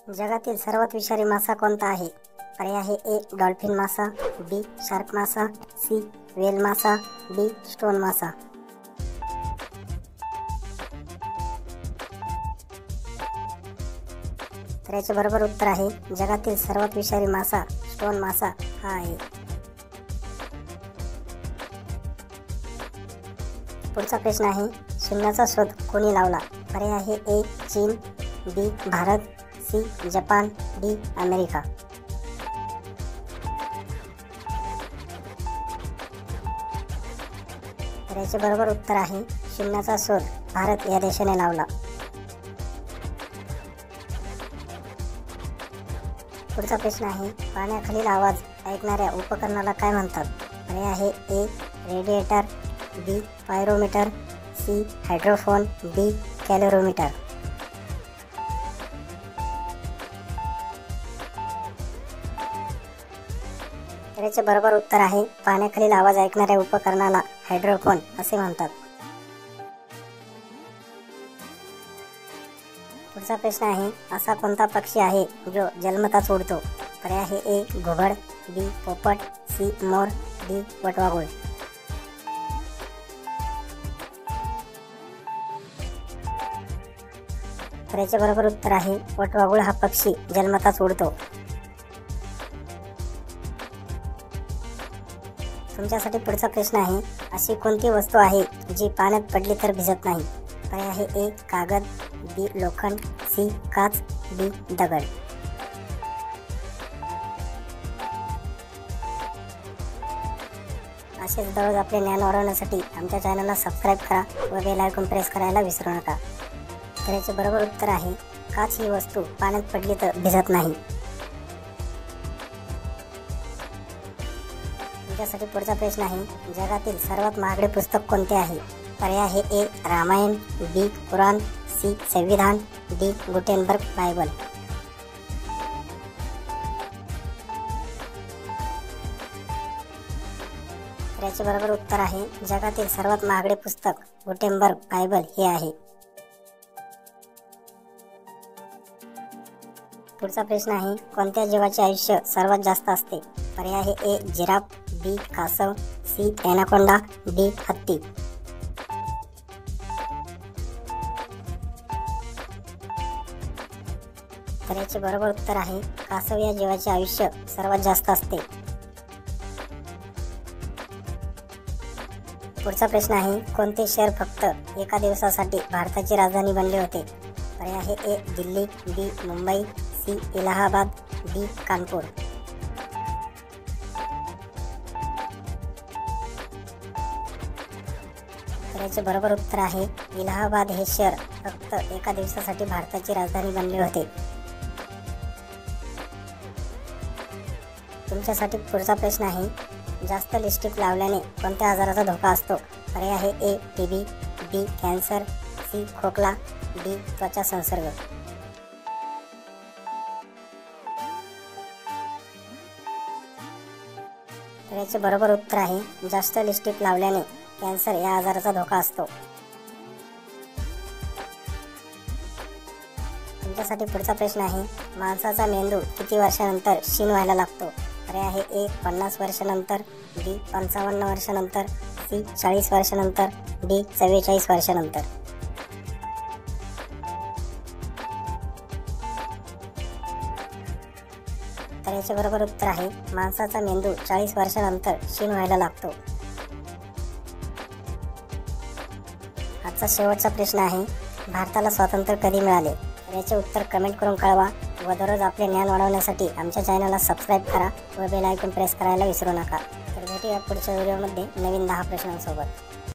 जगातील सर्वात विषारी मासा कोणता आहे? पर्याय आहे ए डॉल्फिन मासा, बी शार्क मासा, सी व्हेल मासा, डी स्टोन मासा. तर याचे बरोबर उत्तर आहे जगातील सर्वात विषारी मासा स्टोन मासा हा आहे. पुढचा प्रश्न आहे शून्याचा शोध कोणी लावला? पर्याय आहे ए चीन, बी भारत, सी जपान, डी अमेरिका. तर याचे बरोबर उत्तर आहे शून्याचा शोध भारत या देशाने लावला. पुढचा प्रश्न आहे पाण्याखालील आवाज ऐकणाऱ्या उपकरणाला काय म्हणतात? पर्याय आहे ए रेडिएटर, बी पायरोमीटर, सी हायड्रोफोन, डी कॅलोरीमीटर. तर याचे बरोबर उत्तर आहे पाण्याखालील आवाज ऐकणाऱ्या उपकरणाला हायड्रोफोन असे म्हणतात. पुढचा प्रश्न आहे असा कोणता पक्षी आहे जो जन्मताच उडतो? पर्याय आहे ए घुबड, बी पोपट, सी मोर, डी वटवाघूळ. तर याचे बरोबर उत्तर आहे वटवाघूळ हा पक्षी जन्मताच उडतो. तुमच्यासाठी पुढचा प्रश्न आहे अशी कोणती वस्तू आहे जी पाण्यात पडली तर भिजत नाही? पर्याय आहे ए कागद, बी लोखंड, सी काच, डी दगड. असेच दररोज आपले ज्ञान वाढवण्यासाठी आमच्या चॅनलला सबस्क्राईब करा व बेल आयकॉन प्रेस करायला विसरू नका. तर याचे बरोबर उत्तर आहे काच ही वस्तू पाण्यात पडली तर भिजत नाही. तुमच्यासाठी पुढचा प्रश्न आहे जगातील सर्वात महागडे पुस्तक कोणते आहे? पर्याय आहे ए रामायण, बी कुराण, सी संविधान, डी गुटेनबर्ग बायबल. तर याचे बरोबर उत्तर आहे जगातील सर्वात महागडे पुस्तक गुटेनबर्ग बायबल हे आहे. पुढचा प्रश्न आहे कोणत्या जीवाचे आयुष्य सर्वात जास्त असते? पर्याय आहे ए जिराफ, बी कासव, सी एनाकोंडा, डी हत्ती. तर याचे बरोबर उत्तर आहे कासव या जीवाचे आयुष्य सर्वात जास्त असते. पुढचा प्रश्न आहे कोणते शहर फक्त एका दिवसासाठी भारताची राजधानी बनले होते? पर्याय आहे ए दिल्ली, बी मुंबई, सी इलाहाबाद, डी कानपूर. तर याचे बरोबर उत्तर आहे इलाहाबाद हे शहर फक्त एका दिवसासाठी भारताची राजधानी बनले होते. तुमच्यासाठी पुढचा प्रश्न आहे जास्त लिपस्टिक लावल्याने कोणत्या आजाराचा धोका असतो? पर्याय आहे ए टीबी, बी कॅन्सर, सी खोकला, डी त्वचा संसर्ग. तर याचे बरोबर उत्तर आहे जास्त लिपस्टिक लावल्याने कॅन्सर या आजाराचा धोका असतो. तुमच्यासाठी पुढचा प्रश्न आहे माणसाचा मेंदू किती वर्षानंतर क्षीण व्हायला लागतो? पर्याय आहे ए 50 वर्षानंतर, बी 55 वर्षानंतर, सी 40 वर्षानंतर, डी 44 वर्षानंतर. तर याचे बरोबर उत्तर आहे माणसाचा मेंदू 40 वर्षानंतर क्षीण व्हायला लागतो. आजचा शेवटचा प्रश्न आहे भारताला स्वातंत्र्य कधी मिळाले? याचे उत्तर कमेंट करून कळवा व दररोज आपले ज्ञान वाढवण्यासाठी आमच्या चॅनलला सबस्क्राईब करा व बेल आयकॉन प्रेस करायला विसरू नका. तर भेटूया पुढच्या व्हिडिओमध्ये नवीन 10 प्रश्नांसोबत.